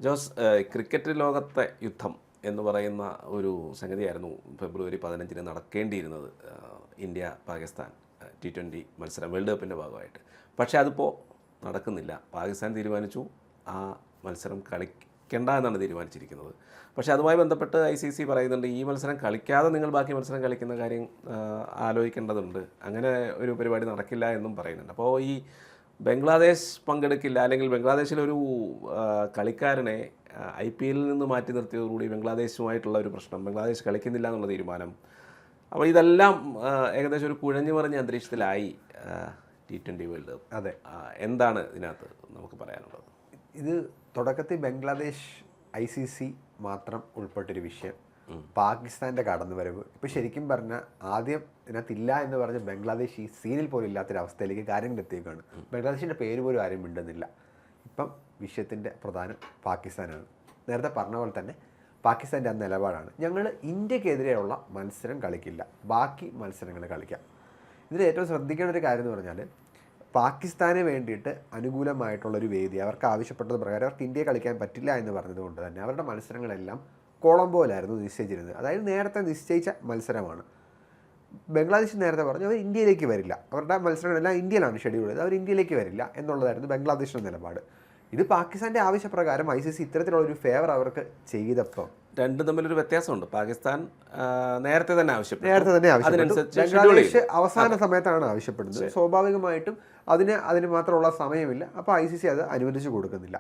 Jose, cricket ലോകത്തെ യുദ്ധം എന്ന് പറയുന്ന ഒരു സംഗതിയായിരുന്നു ഫെബ്രുവരി 15-ന് നടക്കേണ്ടിയിരുന്നത്. ഇന്ത്യ പാകിസ്ഥാൻ T20 മത്സരം വേൾഡ് കപ്പിൻ്റെ ഭാഗമായിട്ട്. പക്ഷേ അതിപ്പോൾ നടക്കുന്നില്ല. പാകിസ്ഥാൻ തീരുമാനിച്ചു ആ മത്സരം കളിക്കേണ്ട എന്നാണ് തീരുമാനിച്ചിരിക്കുന്നത്. പക്ഷേ അതുമായി ബന്ധപ്പെട്ട് ICC പറയുന്നുണ്ട്, ഈ മത്സരം കളിക്കാതെ നിങ്ങൾ ബാക്കി മത്സരം കളിക്കുന്ന കാര്യം ആലോചിക്കേണ്ടതുണ്ട്, അങ്ങനെ ഒരു പരിപാടി നടക്കില്ല എന്നും പറയുന്നുണ്ട്. അപ്പോൾ ഈ ബംഗ്ലാദേശ് പങ്കെടുക്കില്ല, അല്ലെങ്കിൽ ബംഗ്ലാദേശിലൊരു കളിക്കാരനെ IPL നിന്ന് മാറ്റി നിർത്തിയതോടുകൂടി ബംഗ്ലാദേശുമായിട്ടുള്ള ഒരു പ്രശ്നം, ബംഗ്ലാദേശ് കളിക്കുന്നില്ല എന്നുള്ള തീരുമാനം, അപ്പോൾ ഇതെല്ലാം ഏകദേശം ഒരു കുഴഞ്ഞു മറിഞ്ഞ അന്തരീക്ഷത്തിലായി T20 വേൾഡ് കപ്പ്. അതെ, എന്താണ് ഇതിനകത്ത് നമുക്ക് പറയാനുള്ളത്? ഇത് തുടക്കത്തിൽ ബംഗ്ലാദേശ് ICC മാത്രം ഉൾപ്പെട്ടൊരു വിഷയം. പാകിസ്ഥാൻ്റെ കടന്നുവരവ് ഇപ്പോൾ ശരിക്കും പറഞ്ഞാൽ ആദ്യം ഇതിനകത്തില്ല എന്ന് പറഞ്ഞ് ബംഗ്ലാദേശ് ഈ സീനിൽ പോലും ഇല്ലാത്തൊരവസ്ഥയിലേക്ക് കാര്യങ്ങൾ എത്തിയേക്കാണ്. ബംഗ്ലാദേശിൻ്റെ പേര് പോലും ആരും മിണ്ടുന്നില്ല. ഇപ്പം വിഷയത്തിൻ്റെ പ്രധാനം പാകിസ്ഥാനാണ്. നേരത്തെ പറഞ്ഞ പോലെ തന്നെ പാകിസ്ഥാൻ്റെ ആ നിലപാടാണ്, ഞങ്ങൾ ഇന്ത്യക്കെതിരെയുള്ള മത്സരം കളിക്കില്ല, ബാക്കി മത്സരങ്ങൾ കളിക്കാം. ഇതിൽ ഏറ്റവും ശ്രദ്ധിക്കേണ്ട ഒരു കാര്യം എന്ന് പറഞ്ഞാൽ, പാകിസ്ഥാന് വേണ്ടിയിട്ട് അനുകൂലമായിട്ടുള്ളൊരു വേദി അവർക്ക് ആവശ്യപ്പെട്ടത് പ്രകാരം അവർക്ക് ഇന്ത്യയെ കളിക്കാൻ പറ്റില്ല എന്ന് പറഞ്ഞതുകൊണ്ട് തന്നെ അവരുടെ മത്സരങ്ങളെല്ലാം കൊളംബോയിലായിരുന്നു നിശ്ചയിച്ചിരുന്നത്. അതായത് നേരത്തെ നിശ്ചയിച്ച മത്സരമാണ്. ബംഗ്ലാദേശ് നേരത്തെ പറഞ്ഞു അവർ ഇന്ത്യയിലേക്ക് വരില്ല, അവരുടെ മത്സരങ്ങളെല്ലാം ഇന്ത്യയിലാണ് ഷെഡ്യൂൾ ചെയ്തത്, അവർ ഇന്ത്യയിലേക്ക് വരില്ല എന്നുള്ളതായിരുന്നു ബംഗ്ലാദേശിൻ്റെ നിലപാട്. ഇത് പാകിസ്ഥാൻ്റെ ആവശ്യപ്രകാരം ICC ഇത്തരത്തിലുള്ളൊരു ഫേവർ അവർക്ക് ചെയ്തപ്പോൾ രണ്ടും തമ്മിലൊരു വ്യത്യാസമുണ്ട്. പാകിസ്ഥാൻ നേരത്തെ തന്നെ ആവശ്യപ്പെട്ടു, ബംഗ്ലാദേശ് അവസാന സമയത്താണ് ആവശ്യപ്പെടുന്നത്. സ്വാഭാവികമായിട്ടും അതിന് മാത്രമുള്ള സമയമില്ല, അപ്പോൾ ICC അത് അനുവദിച്ചു കൊടുക്കുന്നില്ല.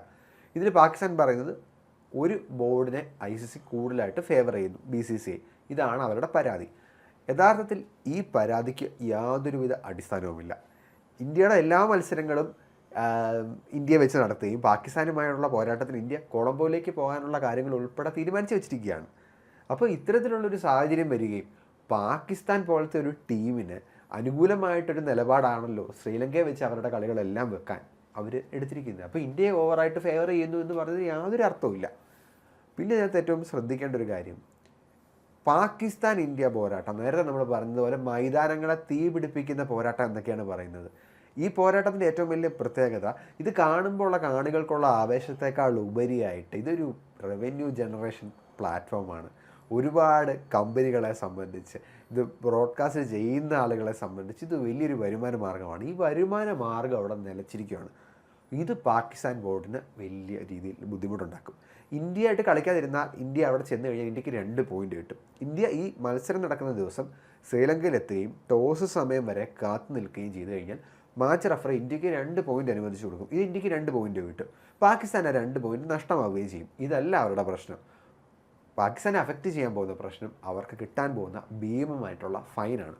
ഇതിൽ പാകിസ്ഥാൻ പറയുന്നത് ഒരു ബോർഡിനെ ICC കൂടുതലായിട്ട് ഫേവർ ചെയ്യുന്നു, BCCI. ഇതാണ് അവരുടെ പരാതി. യഥാർത്ഥത്തിൽ ഈ പരാതിക്ക് യാതൊരുവിധ അടിസ്ഥാനവുമില്ല. ഇന്ത്യയുടെ എല്ലാ മത്സരങ്ങളും ഇന്ത്യയെ വെച്ച് നടത്തുകയും പാകിസ്ഥാനുമായുള്ള പോരാട്ടത്തിന് ഇന്ത്യ കൊളംബോയിലേക്ക് പോകാനുള്ള കാര്യങ്ങൾ ഉൾപ്പെടെ തീരുമാനിച്ചു വെച്ചിരിക്കുകയാണ്. അപ്പോൾ ഇത്തരത്തിലുള്ളൊരു സാഹചര്യം വരികയും പാകിസ്ഥാൻ പോലത്തെ ഒരു ടീമിന് അനുകൂലമായിട്ടൊരു നിലപാടാണല്ലോ ശ്രീലങ്കയെ വെച്ച് അവരുടെ കളികളെല്ലാം വെക്കാൻ അവർ എടുത്തിരിക്കുന്നത്. അപ്പോൾ ഇന്ത്യയെ ഓവറായിട്ട് ഫേവർ ചെയ്യുന്നു എന്ന് പറഞ്ഞത് യാതൊരു അർത്ഥവുമില്ല. പിന്നെ ഇതിനകത്ത് ഏറ്റവും ശ്രദ്ധിക്കേണ്ട ഒരു കാര്യം, പാകിസ്ഥാൻ ഇന്ത്യ പോരാട്ടം നേരത്തെ നമ്മൾ പറഞ്ഞതുപോലെ മൈതാനങ്ങളെ തീ പിടിപ്പിക്കുന്ന പോരാട്ടം എന്നൊക്കെയാണ് പറയുന്നത്. ഈ പോരാട്ടത്തിൻ്റെ ഏറ്റവും വലിയ പ്രത്യേകത, ഇത് കാണുമ്പോഴുള്ള കാണികൾക്കുള്ള ആവേശത്തേക്കാൾ ഉപരിയായിട്ട് ഇതൊരു റവന്യൂ ജനറേഷൻ പ്ലാറ്റ്ഫോമാണ്. ഒരുപാട് കമ്പനികളെ സംബന്ധിച്ച്, ഇത് ബ്രോഡ്കാസ്റ്റ് ചെയ്യുന്ന ആളുകളെ സംബന്ധിച്ച് ഇത് വലിയൊരു വരുമാന മാർഗ്ഗമാണ്. ഈ വരുമാന മാർഗ്ഗം അവിടെ നിലച്ചിരിക്കുകയാണ്. ഇത് പാകിസ്ഥാൻ ബോർഡിന് വലിയ രീതിയിൽ ബുദ്ധിമുട്ടുണ്ടാക്കും. ഇന്ത്യയായിട്ട് കളിക്കാതിരുന്നാൽ ഇന്ത്യ അവിടെ ചെന്ന് കഴിഞ്ഞാൽ ഇന്ത്യക്ക് 2 പോയിൻ്റ് കിട്ടും. ഇന്ത്യ ഈ മത്സരം നടക്കുന്ന ദിവസം ശ്രീലങ്കയിലെത്തുകയും ടോസ് സമയം വരെ കാത്തു നിൽക്കുകയും ചെയ്തു കഴിഞ്ഞാൽ മാച്ച് റഫറി ഇന്ത്യക്ക് 2 പോയിൻ്റ് അനുവദിച്ചു കൊടുക്കും. ഇത് ഇന്ത്യക്ക് 2 പോയിൻ്റ് കിട്ടും. പാകിസ്ഥാന് 2 പോയിൻ്റ് നഷ്ടമാവുകയും ചെയ്യും. ഇതല്ല അവരുടെ പ്രശ്നം. പാകിസ്ഥാനെ അഫക്റ്റ് ചെയ്യാൻ പോകുന്ന പ്രശ്നം അവർക്ക് കിട്ടാൻ പോകുന്ന ഭീമമായിട്ടുള്ള ഫൈനാണ്.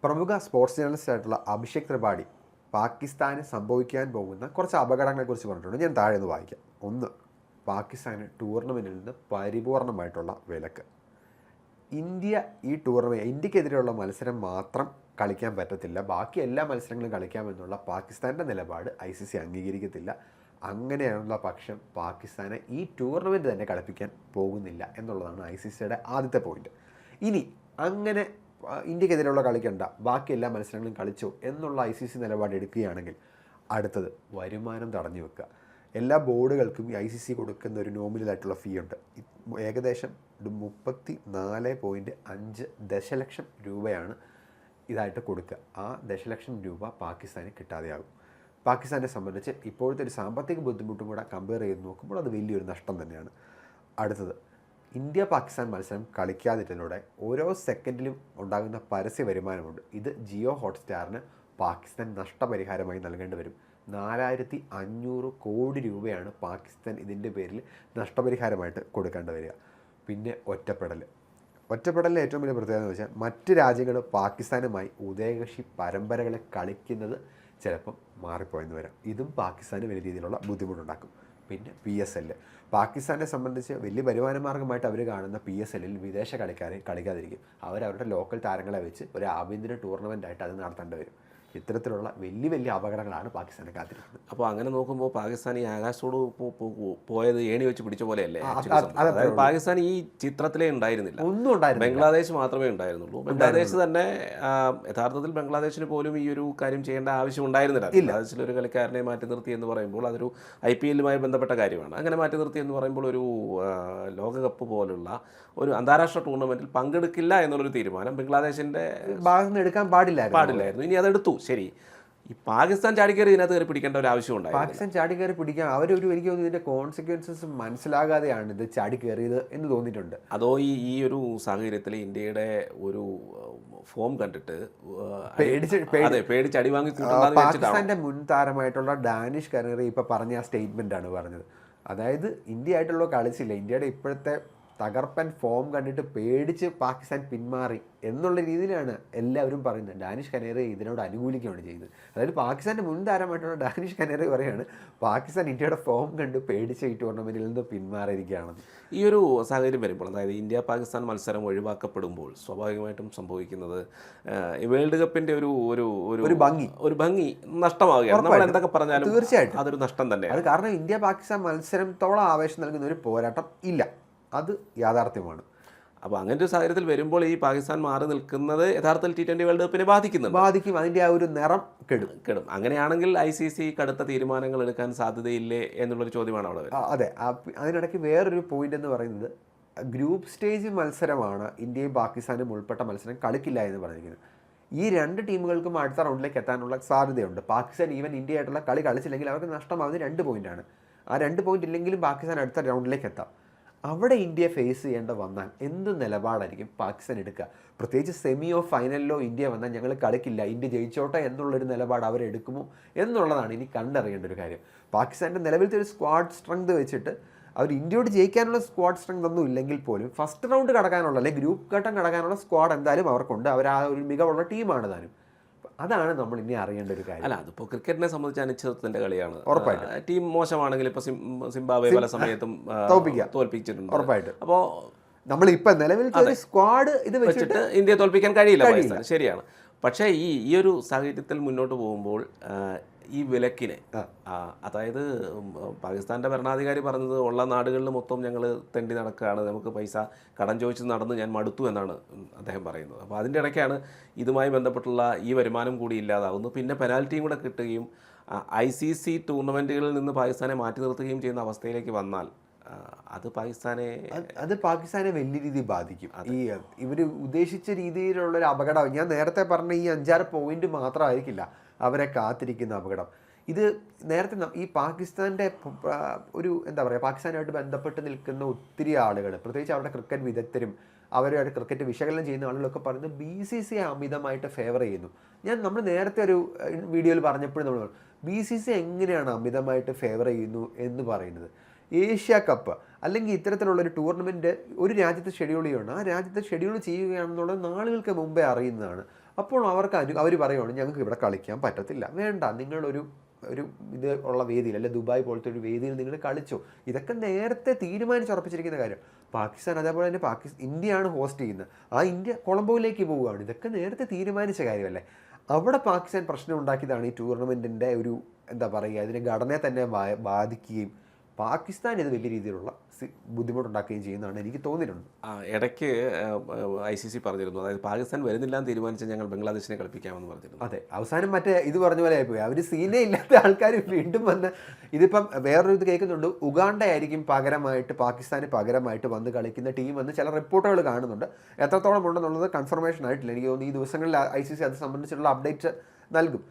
പ്രമുഖ സ്പോർട്സ് ജേർണലിസ്റ്റ് ആയിട്ടുള്ള അഭിഷേക് ത്രിപാഠി പാകിസ്ഥാന് സംഭവിക്കാൻ പോകുന്ന കുറച്ച് അപകടങ്ങളെക്കുറിച്ച് പറഞ്ഞിട്ടുണ്ട്. ഞാൻ താഴെ നിന്ന് വായിക്കാം. 1, പാകിസ്ഥാന് ടൂർണമെൻറ്റിൽ നിന്ന് പരിപൂർണമായിട്ടുള്ള വിലക്ക്. ഇന്ത്യക്കെതിരെയുള്ള മത്സരം മാത്രം കളിക്കാൻ പറ്റത്തില്ല, ബാക്കി എല്ലാ മത്സരങ്ങളും കളിക്കാമെന്നുള്ള പാകിസ്ഥാൻ്റെ നിലപാട് ICC അംഗീകരിക്കത്തില്ല. അങ്ങനെയുള്ള പക്ഷം പാകിസ്ഥാനെ ഈ ടൂർണമെൻറ്റ് തന്നെ കളിപ്പിക്കാൻ പോകുന്നില്ല എന്നുള്ളതാണ് ICCയുടെ ആദ്യത്തെ പോയിന്റ്. ഇനി അങ്ങനെ ഇന്ത്യക്കെതിരെയുള്ള കളിക്കണ്ട, ബാക്കി എല്ലാ മത്സരങ്ങളും കളിച്ചോ എന്നുള്ള ICC നിലപാട് എടുക്കുകയാണെങ്കിൽ അടുത്തത് വരുമാനം തടഞ്ഞു വെക്കുക. എല്ലാ ബോർഡുകൾക്കും ICC കൊടുക്കുന്ന ഒരു നോമിനലായിട്ടുള്ള ഫീ ഉണ്ട്. ഏകദേശം 34.5 ദശലക്ഷം രൂപയാണ് ഇതായിട്ട് കൊടുക്കുക. ആ ദശലക്ഷം രൂപ പാകിസ്ഥാന് കിട്ടാതെയാകും. പാകിസ്ഥാനെ സംബന്ധിച്ച് ഇപ്പോഴത്തെ ഒരു സാമ്പത്തിക ബുദ്ധിമുട്ടും കൂടെ കമ്പയർ ചെയ്ത് നോക്കുമ്പോൾ അത് വലിയൊരു നഷ്ടം തന്നെയാണ്. അടുത്തത്, ഇന്ത്യ പാകിസ്ഥാൻ മത്സരം കളിക്കാതിരുന്നതോടെ ഓരോ സെക്കൻഡിലും ഉണ്ടാകുന്ന പരസ്യ വരുമാനമുണ്ട്. ഇത് ജിയോ ഹോട്ട്സ്റ്റാറിന് പാകിസ്ഥാൻ നഷ്ടപരിഹാരമായി നൽകേണ്ടി വരും. 4500 കോടി രൂപയാണ് പാകിസ്ഥാൻ ഇതിൻ്റെ പേരിൽ നഷ്ടപരിഹാരമായിട്ട് കൊടുക്കേണ്ടി വരിക. പിന്നെ ഒറ്റപ്പെടലിൻ്റെ ഏറ്റവും വലിയ പ്രത്യേകത എന്ന് വെച്ചാൽ മറ്റ് രാജ്യങ്ങൾ പാകിസ്ഥാനുമായി ഉഭയകക്ഷി പരമ്പരകളെ കളിക്കുന്നത് ചിലപ്പം മാറിപ്പോയെന്ന് വരാം. ഇതും പാകിസ്ഥാന് വലിയ രീതിയിലുള്ള ബുദ്ധിമുട്ടുണ്ടാക്കും. പിന്നെ PSL, പാകിസ്ഥാനെ സംബന്ധിച്ച് വലിയ വരുമാന മാർഗ്ഗമായിട്ട് അവർ കാണുന്ന PSLൽ വിദേശ കളിക്കാരെ കളിക്കാതിരിക്കും. അവരവരുടെ ലോക്കൽ താരങ്ങളെ വെച്ച് ഒരു ആഭ്യന്തര ടൂർണമെൻറ്റായിട്ട് അത് നടത്തേണ്ടി വരും. ഇത്തരത്തിലുള്ള വലിയ വലിയ അപകടങ്ങളാണ് പാകിസ്ഥാനെ കാത്തിരിക്കുന്നത്. അപ്പോൾ അങ്ങനെ നോക്കുമ്പോൾ പാകിസ്ഥാൻ ഈ ആകാശത്തോട് പോയത് ഏണി വെച്ച് പിടിച്ച പോലെയല്ലേ? അതത്രേ അതായത് പാകിസ്ഥാൻ ഈ ചിത്രത്തിലേ ഉണ്ടായിരുന്നില്ല, ഒന്നും ഉണ്ടായിരുന്നു. ബംഗ്ലാദേശ് മാത്രമേ ഉണ്ടായിരുന്നുള്ളൂ. ബംഗ്ലാദേശ് തന്നെ യഥാർത്ഥത്തിൽ ബംഗ്ലാദേശിന് പോലും ഈ ഒരു കാര്യം ചെയ്യേണ്ട ആവശ്യം ഉണ്ടായിരുന്നില്ല. ബംഗ്ലാദേശിൽ ഒരു കളിക്കാരനെ മാറ്റി നിർത്തി എന്ന് പറയുമ്പോൾ അതൊരു IPL-മായി ബന്ധപ്പെട്ട കാര്യമാണ്. അങ്ങനെ മാറ്റി നിർത്തി എന്ന് പറയുമ്പോൾ ഒരു ലോകകപ്പ് പോലുള്ള ഒരു അന്താരാഷ്ട്ര ടൂർണമെന്റിൽ പങ്കെടുക്കില്ല എന്നുള്ളൊരു തീരുമാനം ബംഗ്ലാദേശിന്റെ ഭാഗത്ത് നിന്ന് എടുക്കാൻ പാടില്ലായിരുന്നു. ഇനി അതെടുത്തു, ശരി. ഈ പാകിസ്ഥാൻ ചാടിക്കയറി ഇതിനകത്ത് കയറി പിടിക്കേണ്ട ഒരു ആവശ്യം ഉണ്ടായി. പാകിസ്ഥാൻ ചാടിക്കയറി പിടിക്കാൻ അവരൊരു എനിക്ക് തോന്നുന്നു ഇതിന്റെ കോൺസിക്വൻസസ് മനസ്സിലാകാതെയാണ് ഇത് ചാടിക്കയറിയത് എന്ന് തോന്നിയിട്ടുണ്ട്. അതോ ഈ ഒരു സാഹചര്യത്തിൽ ഇന്ത്യയുടെ ഒരു ഫോം കണ്ടിട്ട് പേടിച്ച് അടിവാങ്ങി പാകിസ്ഥാന്റെ മുൻ താരമായിട്ടുള്ള ഡാനിഷ് കനേറി ഇപ്പൊ പറഞ്ഞ ആ സ്റ്റേറ്റ്മെന്റ് ആണ് പറഞ്ഞത്. അതായത് ഇന്ത്യ ആയിട്ടുള്ള കളിച്ചില്ല, ഇന്ത്യയുടെ ഇപ്പോഴത്തെ തകർപ്പൻ ഫോം കണ്ടിട്ട് പേടിച്ച് പാകിസ്ഥാൻ പിന്മാറി എന്നുള്ള രീതിയിലാണ് എല്ലാവരും പറയുന്നത്. ഡാനിഷ് കനേറി ഇതിനോട് അനുകൂലിക്കുകയാണ് ചെയ്തത്. അതായത് പാകിസ്ഥാൻ്റെ മുൻ താരമായിട്ടുള്ള ഡാനിഷ് കനേറി പറയുകയാണ് പാകിസ്ഥാൻ ഇന്ത്യയുടെ ഫോം കണ്ട് പേടിച്ച് ഈ ടൂർണമെൻറ്റിൽ നിന്ന് പിന്മാറിയിരിക്കുകയാണെന്ന്. ഈ ഒരു സാഹചര്യം വരുമ്പോൾ, അതായത് ഇന്ത്യ പാകിസ്ഥാൻ മത്സരം ഒഴിവാക്കപ്പെടുമ്പോൾ സ്വാഭാവികമായിട്ടും സംഭവിക്കുന്നത് വേൾഡ് കപ്പിൻ്റെ ഒരു ഭംഗി നഷ്ടമാവുകയാണ്. നമ്മൾ എന്തൊക്കെ പറഞ്ഞാലും തീർച്ചയായിട്ടും അതൊരു നഷ്ടം തന്നെ. അത് കാരണം ഇന്ത്യ പാകിസ്ഥാൻ മത്സരത്തോളം ആവേശം നൽകുന്ന ഒരു പോരാട്ടം ഇല്ല, അത് യാഥാർത്ഥ്യമാണ്. അപ്പോൾ അങ്ങനത്തെ ഒരു സാഹചര്യത്തിൽ വരുമ്പോൾ ഈ പാകിസ്ഥാൻ മാറി നിൽക്കുന്നത് യഥാർത്ഥത്തിൽ T20 വേൾഡ് കപ്പിനെ ബാധിക്കും. അതിൻ്റെ ആ ഒരു നിറം കെടും. അങ്ങനെയാണെങ്കിൽ ICC കടുത്ത തീരുമാനങ്ങൾ എടുക്കാൻ സാധ്യതയില്ലേ എന്നുള്ളൊരു ചോദ്യമാണ് അവിടെ വരുന്നത്. അതെ, അതിനിടയ്ക്ക് വേറൊരു പോയിന്റ് എന്ന് പറയുന്നത് ഗ്രൂപ്പ് സ്റ്റേജ് മത്സരമാണ് ഇന്ത്യയും പാകിസ്ഥാനും ഉൾപ്പെട്ട മത്സരം കളിക്കില്ല എന്ന് പറഞ്ഞിരിക്കുന്നത്. ഈ രണ്ട് ടീമുകൾക്കും അടുത്ത റൗണ്ടിലേക്ക് എത്താനുള്ള സാധ്യതയുണ്ട്. പാകിസ്ഥാൻ ഈവൻ ഇന്ത്യ ആയിട്ടുള്ള കളി കളിച്ചില്ലെങ്കിൽ അവർക്ക് നഷ്ടമാവുന്നത് 2 പോയിന്റാണ്. ആ 2 പോയിന്റ് ഇല്ലെങ്കിലും പാകിസ്ഥാൻ അടുത്ത റൗണ്ടിലേക്ക് എത്താം. അവിടെ ഇന്ത്യ ഫേസ് ചെയ്യേണ്ട വന്നാൽ എന്ത് നിലപാടായിരിക്കും പാകിസ്ഥാൻ എടുക്കുക? പ്രത്യേകിച്ച് സെമിയോ ഫൈനലിലോ ഇന്ത്യ വന്നാൽ ഞങ്ങൾ കളിക്കില്ല, ഇന്ത്യ ജയിച്ചോട്ടെ എന്നുള്ളൊരു നിലപാട് അവരെടുക്കുമോ എന്നുള്ളതാണ് ഇനി കണ്ടറിയേണ്ട ഒരു കാര്യം. പാകിസ്ഥാൻ്റെ നിലവിലത്തെ ഒരു സ്ക്വാഡ് സ്ട്രെങ്ത് വെച്ചിട്ട് അവർ ഇന്ത്യയോട് ജയിക്കാനുള്ള സ്ക്വാഡ് സ്ട്രെങ്ത് ഒന്നും ഇല്ലെങ്കിൽ പോലും ഫസ്റ്റ് റൗണ്ട് കടക്കാനുള്ള അല്ലെങ്കിൽ ഗ്രൂപ്പ് ഘട്ടം കടക്കാനുള്ള സ്ക്വാഡ് എന്തായാലും അവർക്കുണ്ട്. അവർ ആ ഒരു മികവുള്ള ടീമാണ് താനും. അതാണ് നമ്മൾ ഇനി അറിയേണ്ട ഒരു കാര്യം. അല്ല, അതിപ്പോൾ ക്രിക്കറ്റിനെ സംബന്ധിച്ച് അനിശ്ചിതത്വത്തിന്റെ കളിയാണ്. ഉറപ്പായിട്ടും ടീം മോശമാണെങ്കിൽ ഇപ്പോൾ സിംബാബ്വെ പല സമയത്തും തോൽപ്പിച്ചിട്ടുണ്ട്. ഉറപ്പായിട്ടും. അപ്പോൾ നമ്മളിപ്പോൾ നിലവിൽ സ്ക്വാഡ് ഇത് വെച്ചിട്ട് ഇന്ത്യയെ തോൽപ്പിക്കാൻ കഴിയില്ല. ശരിയാണ്. പക്ഷേ ഈ ഒരു സാഹചര്യത്തിൽ മുന്നോട്ട് പോകുമ്പോൾ ഈ വിലക്കിനെ, അതായത് പാകിസ്ഥാൻ്റെ ഭരണാധികാരി പറഞ്ഞത് ഉള്ള നാടുകളിൽ മൊത്തം ഞങ്ങൾ തെണ്ടി നടക്കുകയാണ്, നമുക്ക് പൈസ കടം ചോദിച്ച് നടന്ന് ഞാൻ മടുത്തു എന്നാണ് അദ്ദേഹം പറയുന്നത്. അപ്പോൾ അതിൻ്റെ ഇടയ്ക്കാണ് ഇതുമായി ബന്ധപ്പെട്ടുള്ള ഈ വരുമാനം കൂടി ഇല്ലാതാവുന്നു. പിന്നെ പെനാൽറ്റിയും കൂടെ കിട്ടുകയും ICC ടൂർണമെൻറ്റുകളിൽ നിന്ന് പാകിസ്ഥാനെ മാറ്റി നിർത്തുകയും ചെയ്യുന്ന അവസ്ഥയിലേക്ക് വന്നാൽ അത് പാകിസ്ഥാനെ വലിയ രീതിയിൽ ബാധിക്കും. ഇവർ ഉദ്ദേശിച്ച രീതിയിലുള്ളൊരു അപകടം, ഞാൻ നേരത്തെ പറഞ്ഞ ഈ 5-6 പോയിന്റ് മാത്രമായിരിക്കില്ല അവരെ കാത്തിരിക്കുന്ന അപകടം. ഇത് നേരത്തെ ഈ പാകിസ്ഥാൻ്റെ ഒരു എന്താ പറയുക, പാകിസ്ഥാനുമായിട്ട് ബന്ധപ്പെട്ട് നിൽക്കുന്ന ഒത്തിരി ആളുകൾ, പ്രത്യേകിച്ച് അവരുടെ ക്രിക്കറ്റ് വിദഗ്ധരും അവരുടെ ക്രിക്കറ്റ് വിശകലനം ചെയ്യുന്ന ആളുകളൊക്കെ പറയുന്നത് BCCI അമിതമായിട്ട് ഫേവർ ചെയ്യുന്നു. നമ്മൾ നേരത്തെ ഒരു വീഡിയോയിൽ പറഞ്ഞപ്പോഴും നമ്മൾ BCCI എങ്ങനെയാണ് അമിതമായിട്ട് ഫേവർ ചെയ്യുന്നു എന്ന് പറയുന്നത്. ഏഷ്യ കപ്പ് അല്ലെങ്കിൽ ഇത്തരത്തിലുള്ളൊരു ടൂർണമെൻറ്റ് ഒരു രാജ്യത്ത് ഷെഡ്യൂൾ ചെയ്യണം, ആ രാജ്യത്ത് ഷെഡ്യൂൾ ചെയ്യുകയാണെന്നുള്ളത് നാളുകൾക്ക് മുമ്പേ അറിയുന്നതാണ്. അപ്പോൾ അവർ പറയുകയാണ് ഞങ്ങൾക്ക് ഇവിടെ കളിക്കാൻ പറ്റത്തില്ല, വേണ്ട, നിങ്ങളൊരു ഇത് ഉള്ള വേദിയിൽ അല്ലെ ദുബായ് പോലത്തെ ഒരു വേദിയിൽ നിങ്ങൾ കളിച്ചോ. ഇതൊക്കെ നേരത്തെ തീരുമാനിച്ചുറപ്പിച്ചിരിക്കുന്ന കാര്യം. പാകിസ്ഥാൻ അതേപോലെ തന്നെ ഇന്ത്യയാണ് ഹോസ്റ്റ് ചെയ്യുന്നത്, ആ ഇന്ത്യ കൊളംബോയിലേക്ക് പോവുകയാണ്. ഇതൊക്കെ നേരത്തെ തീരുമാനിച്ച കാര്യമല്ലേ. അവിടെ പാകിസ്ഥാൻ പ്രശ്നം ഉണ്ടാക്കിയതാണ് ഈ ടൂർണമെൻറ്റിൻ്റെ ഒരു എന്താ പറയുക, ഇതിനെ ഘടനയെ തന്നെ ബാധിക്കുകയും പാകിസ്ഥാൻ ഇത് വലിയ രീതിയിലുള്ള ബുദ്ധിമുട്ടുണ്ടാക്കുകയും ചെയ്യുന്നതാണ് എനിക്ക് തോന്നിയിട്ടുണ്ട്. ഇടയ്ക്ക് ICC പറഞ്ഞിരുന്നു, അതായത് പാകിസ്ഥാൻ വരുന്നില്ല എന്ന് തീരുമാനിച്ചാൽ ഞങ്ങൾ ബംഗ്ലാദേശിനെ കളിപ്പിക്കാമെന്ന് പറഞ്ഞിരുന്നു. അതെ, അവസാനം ഇത് പറഞ്ഞ പോലെ ആയിപ്പോയി. അവർ സീനേ ഇല്ലാത്ത ആൾക്കാർ വീണ്ടും വന്ന് ഇതിപ്പം വേറൊരു ഇത് കേൾക്കുന്നുണ്ട്, ഉഗാണ്ട ആയിരിക്കും പാകിസ്ഥാന് പകരമായിട്ട് വന്ന് കളിക്കുന്ന ടീം എന്ന് ചില റിപ്പോർട്ടുകൾ കാണുന്നുണ്ട്. എത്രത്തോളം ഉണ്ടെന്നുള്ളത് കൺഫർമേഷൻ ആയിട്ടില്ല. എനിക്ക് തോന്നുന്നു ഈ ദിവസങ്ങളിൽ ICC അത് സംബന്ധിച്ചുള്ള അപ്ഡേറ്റ് നൽകും.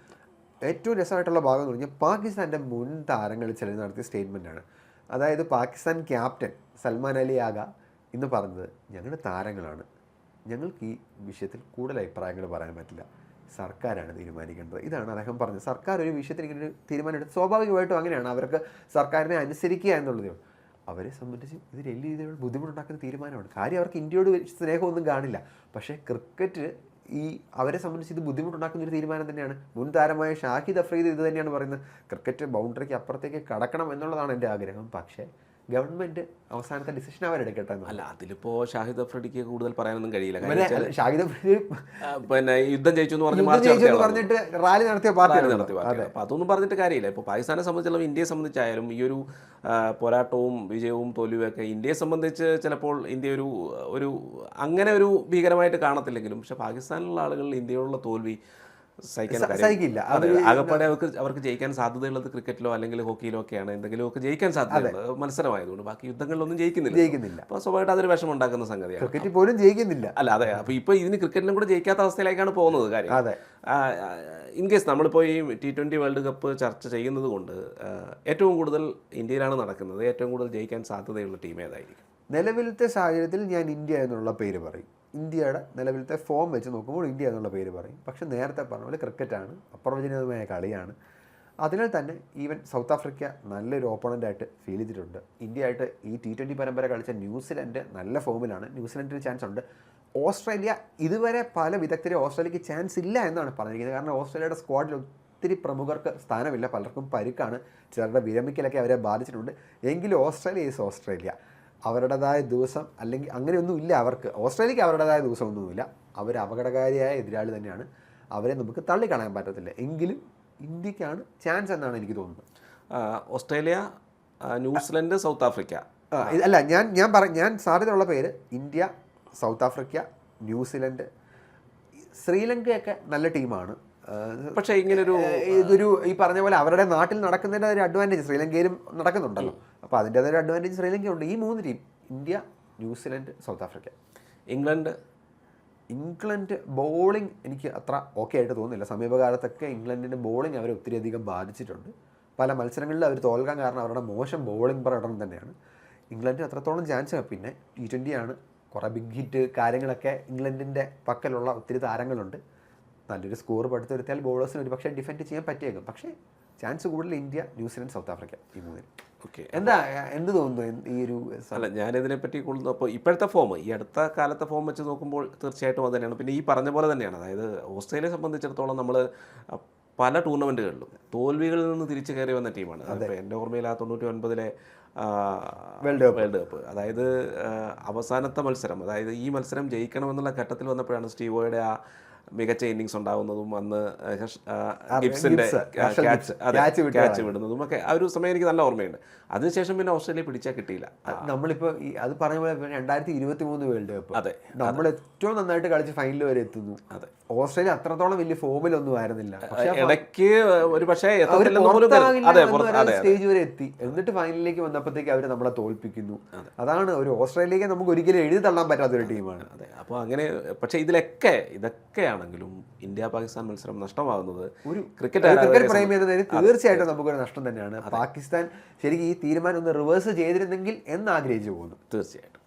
ഏറ്റവും രസമായിട്ടുള്ള ഭാഗം എന്ന് പറഞ്ഞാൽ പാകിസ്ഥാൻ്റെ മുൻ താരങ്ങൾ ചിലർ നടത്തിയ സ്റ്റേറ്റ്മെൻറ്റാണ്. അതായത് പാകിസ്ഥാൻ ക്യാപ്റ്റൻ സൽമാൻ അലി ആഗ ഇന്ന് പറഞ്ഞത്, ഞങ്ങളുടെ താരങ്ങളാണ്, ഞങ്ങൾക്ക് ഈ വിഷയത്തിൽ കൂടുതൽ അഭിപ്രായങ്ങൾ പറയാൻ പറ്റില്ല, സർക്കാരാണ് തീരുമാനിക്കേണ്ടത്. ഇതാണ് അദ്ദേഹം പറഞ്ഞത്. സർക്കാർ ഒരു വിഷയത്തിൽ ഇങ്ങനെ ഒരു തീരുമാനം എടുത്ത് സ്വാഭാവികമായിട്ടും അങ്ങനെയാണ്, അവർക്ക് സർക്കാരിനെ അനുസരിക്കുക എന്നുള്ളതേ ഉള്ളൂ. അവരെ സംബന്ധിച്ച് ഇത് വലിയ രീതിയിലുള്ള ബുദ്ധിമുട്ടുണ്ടാക്കുന്ന തീരുമാനമാണ്. കാര്യം അവർക്ക് ഇന്ത്യയോട് സ്നേഹമൊന്നും കാണില്ല, പക്ഷേ ക്രിക്കറ്റ് അവരെ സംബന്ധിച്ച് ഇത് ബുദ്ധിമുട്ടുണ്ടാക്കുന്ന ഒരു തീരുമാനം തന്നെയാണ്. മുൻ താരമായ ഷാഹിദ് അഫ്രീദി ഇത് തന്നെയാണ് പറയുന്നത്, ക്രിക്കറ്റ് ബൗണ്ടറിക്ക് അപ്പുറത്തേക്ക് കടക്കണം എന്നുള്ളതാണ് എൻ്റെ ആഗ്രഹം, പക്ഷേ ഗവൺമെന്റ് അവസാനത്തെ ഡിസിഷൻ അവരെടുക്കട്ടെ എന്ന്. അല്ല, അതിലിപ്പോൾ ഷാഹിദ് അഫ്രീദിക്ക് കൂടുതൽ പറയാനൊന്നും കഴിയില്ല. ഷാഹിദ് അഫ്രീദി പിന്നെ യുദ്ധം ജയിച്ചു എന്ന് പറഞ്ഞ് പറഞ്ഞിട്ട് റാലി നടത്തിയ പാർട്ടി. അപ്പോൾ അതൊന്നും പറഞ്ഞിട്ട് കാര്യമില്ല. ഇപ്പോൾ പാകിസ്ഥാനെ സംബന്ധിച്ചുള്ള, ഇന്ത്യയെ സംബന്ധിച്ചായാലും ഈ ഒരു പോരാട്ടവും വിജയവും തോൽവിയും ഒക്കെ ഇന്ത്യയെ സംബന്ധിച്ച് ചിലപ്പോൾ ഇന്ത്യ ഒരു അങ്ങനെ ഒരു ഭീകരമായിട്ട് കാണത്തില്ലെങ്കിലും, പക്ഷെ പാകിസ്ഥാനിലുള്ള ആളുകൾ ഇന്ത്യയോടുള്ള തോൽവി സഹിക്കില്ല. ആകപ്പാടെ അവർക്ക് ജയിക്കാൻ സാധ്യതയുള്ളത് ക്രിക്കറ്റിലോ അല്ലെങ്കിൽ ഹോക്കിയിലോ ഒക്കെയാണ്. എന്തെങ്കിലുമൊക്കെ ജയിക്കാൻ സാധ്യതയുള്ളത് മത്സരമായതുകൊണ്ട്. ബാക്കി യുദ്ധങ്ങളിലൊന്നും ജയിക്കുന്നില്ല. അപ്പോൾ സ്വാഭാവികമായിട്ട് അതൊരു വിഷമം ഉണ്ടാക്കുന്ന സംഗതിയാണ്. ക്രിക്കറ്റിൽ പോലും ജയിക്കുന്നില്ല. അല്ല, അതെ. അപ്പോൾ ഇപ്പോൾ ഇതിന് ക്രിക്കറ്റിലും കൂടെ ജയിക്കാത്ത അവസ്ഥയിലേക്കാണ് പോകുന്നത് കാര്യം. ഇൻ കേസ് നമ്മളിപ്പോൾ ഈ T20 വേൾഡ് കപ്പ് ചർച്ച ചെയ്യുന്നത് കൊണ്ട് ഏറ്റവും കൂടുതൽ ഇന്ത്യയിലാണ് നടക്കുന്നത്. ഏറ്റവും കൂടുതൽ ജയിക്കാൻ സാധ്യതയുള്ള ടീം ഏതായിരിക്കും? നിലവിലത്തെ സാഹചര്യത്തിൽ ഞാൻ ഇന്ത്യ എന്നുള്ള പേര് പറയും. ഇന്ത്യയുടെ നിലവിലത്തെ ഫോം വെച്ച് നോക്കുമ്പോൾ ഇന്ത്യ എന്നുള്ള പേര് പറയും. പക്ഷേ നേരത്തെ പറഞ്ഞ പോലെ ക്രിക്കറ്റാണ്, അപ്രവചനീയമായ കളിയാണ്. അതിനാൽ തന്നെ ഈവൻ സൗത്ത് ആഫ്രിക്ക നല്ലൊരു ഓപ്പണൻ്റായിട്ട് ഫീൽ ചെയ്തിട്ടുണ്ട്. ഇന്ത്യയായിട്ട് ഈ T20 പരമ്പര കളിച്ച ന്യൂസിലൻഡ് നല്ല ഫോമിലാണ്. ന്യൂസിലൻഡിന് ചാൻസ് ഉണ്ട്. ഓസ്ട്രേലിയ ഇതുവരെ പല വിദഗ്ധരെ ഓസ്ട്രേലിയക്ക് ചാൻസ് ഇല്ല എന്നാണ് പറഞ്ഞിരിക്കുന്നത്. കാരണം ഓസ്ട്രേലിയയുടെ സ്ക്വാഡിൽ ഒത്തിരി പ്രമുഖർക്ക് സ്ഥാനമില്ല, പലർക്കും പരുക്കാണ്, ചിലരുടെ വിരമിക്കലൊക്കെ അവരെ ബാധിച്ചിട്ടുണ്ട്. എങ്കിലും ഓസ്ട്രേലിയ ഈസ് ഓസ്ട്രേലിയ. അവരുടേതായ ദിവസം അല്ലെങ്കിൽ അങ്ങനെയൊന്നും ഇല്ല അവർക്ക്. ഓസ്ട്രേലിയക്ക് അവരുടേതായ ദിവസമൊന്നുമില്ല. അവർ അപകടകാരിയായ എതിരാളി തന്നെയാണ്. അവരെ നമുക്ക് തള്ളിക്കളയാൻ പറ്റത്തില്ല. എങ്കിലും ഇന്ത്യക്കാണ് ചാൻസ് എന്നാണ് എനിക്ക് തോന്നുന്നത്. Australia, New Zealand, south Africa. അല്ല, ഞാൻ സാധ്യതയുള്ള പേര് ഇന്ത്യ, സൗത്ത് ആഫ്രിക്ക, ന്യൂസിലൻഡ്, ശ്രീലങ്കയൊക്കെ നല്ല ടീമാണ്. പക്ഷേ ഇതൊരു ഈ പറഞ്ഞ പോലെ അവരുടെ നാട്ടിൽ നടക്കുന്നതിൻ്റെ ഒരു അഡ്വാൻറ്റേജ് ശ്രീലങ്കയിലും നടക്കുന്നുണ്ടല്ലോ. അപ്പോൾ അതിൻ്റെതായ ഒരു അഡ്വാൻറ്റേജ് ശ്രീലങ്കയുണ്ട്. ഈ 3 team India, New Zealand, south Africa. England bowling എനിക്ക് അത്ര ഓക്കെ ആയിട്ട് തോന്നുന്നില്ല. സമീപകാലത്തൊക്കെ ഇംഗ്ലണ്ടിൻ്റെ ബോളിംഗ് അവരെ ഒത്തിരിയധികം ബാധിച്ചിട്ടുണ്ട്. പല മത്സരങ്ങളിൽ അവർ തോൽക്കാൻ കാരണം അവരുടെ മോശം ബോളിംഗ് പ്രകടനം തന്നെയാണ്. ഇംഗ്ലണ്ടിന് അത്രത്തോളം ചാൻസ്. പിന്നെ T20 ആണ്, കുറേ ബിഗ് ഹിറ്റ് കാര്യങ്ങളൊക്കെ ഇംഗ്ലണ്ടിൻ്റെ പക്കലുള്ള ഒത്തിരി താരങ്ങളുണ്ട്. നല്ലൊരു സ്കോർ പടുത്തുവരുത്തിയാൽ ബോളേഴ്സിന് ഒരു പക്ഷേ ഡിഫെൻഡ് ചെയ്യാൻ പറ്റിയേക്കും. പക്ഷേ ചാൻസ് കൂടുതൽ ഇന്ത്യ, ന്യൂസിലൻഡ്, സൗത്ത് ആഫ്രിക്ക, ഈ 3. ഓക്കെ, എന്ത് തോന്നുന്നു ഈ ഒരു? അല്ല, ഞാനിതിനെപ്പറ്റി കൂടുതൽ അപ്പോൾ ഇപ്പോഴത്തെ ഫോം, ഈ അടുത്ത കാലത്തെ ഫോം വെച്ച് നോക്കുമ്പോൾ തീർച്ചയായിട്ടും അത് തന്നെയാണ്. പിന്നെ ഈ പറഞ്ഞ പോലെ തന്നെയാണ്. അതായത് ഓസ്ട്രേലിയയെ സംബന്ധിച്ചിടത്തോളം നമ്മൾ പല ടൂർണമെൻറ്റുകളിലും തോൽവികളിൽ നിന്ന് തിരിച്ചു കയറി വന്ന ടീമാണ്. അപ്പോൾ എൻ്റെ ഓർമ്മയിൽ 99-ലെ വേൾഡ് കപ്പ്, അതായത് അവസാനത്തെ മത്സരം, അതായത് ഈ മത്സരം ജയിക്കണമെന്നുള്ള ഘട്ടത്തിൽ വന്നപ്പോഴാണ് സ്റ്റീവോയുടെ ആ മികച്ച ഇന്നിങ്സ് ഉണ്ടാകുന്നതും അന്ന് ഗിബ്സിൻ്റെ ക്യാച്ച് വിടുന്നതും ഒക്കെ ആ ഒരു സമയം എനിക്ക് നല്ല ഓർമ്മയുണ്ട്. അതിനുശേഷം പിന്നെ ഓസ്ട്രേലിയ പിടിച്ചാൽ കിട്ടിയില്ല. നമ്മളിപ്പോൾ അത് പറഞ്ഞ പോലെ 2023 വേൾഡ് കപ്പ്, അതെ, നമ്മൾ ഏറ്റവും നന്നായിട്ട് കളിച്ച് ഫൈനൽ വരെ എത്തുന്നു. അതെ, ഓസ്ട്രേലിയ അത്രത്തോളം വലിയ ഫോമിലൊന്നും ആയിരുന്നില്ല. ഇടയ്ക്ക് ഒരു പക്ഷേ സ്റ്റേജ് വരെ എത്തി. എന്നിട്ട് ഫൈനലിലേക്ക് വന്നപ്പോഴത്തേക്ക് അവർ നമ്മളെ തോൽപ്പിക്കുന്നു. അതാണ് ഒരു ഓസ്ട്രേലിയക്ക് നമുക്ക് ഒരിക്കലും എഴുതി തള്ളാൻ പറ്റാത്തൊരു ടീമാണ്. അതെ, അപ്പോൾ അങ്ങനെ. പക്ഷേ ഇതൊക്കെയാണെങ്കിലും ഇന്ത്യ പാകിസ്ഥാൻ മത്സരം നഷ്ടമാകുന്നത് ഒരു ക്രിക്കറ്റ് പ്രേമി എന്ന നിലയിൽ തീർച്ചയായിട്ടും നമുക്കൊരു നഷ്ടം തന്നെയാണ്. പാകിസ്ഥാൻ ശരിക്കും ഈ തീരുമാനം ഒന്ന് റിവേഴ്സ് ചെയ്തിരുന്നെങ്കിൽ എന്ന് ആഗ്രഹിച്ചു പോകുന്നു. തീർച്ചയായിട്ടും.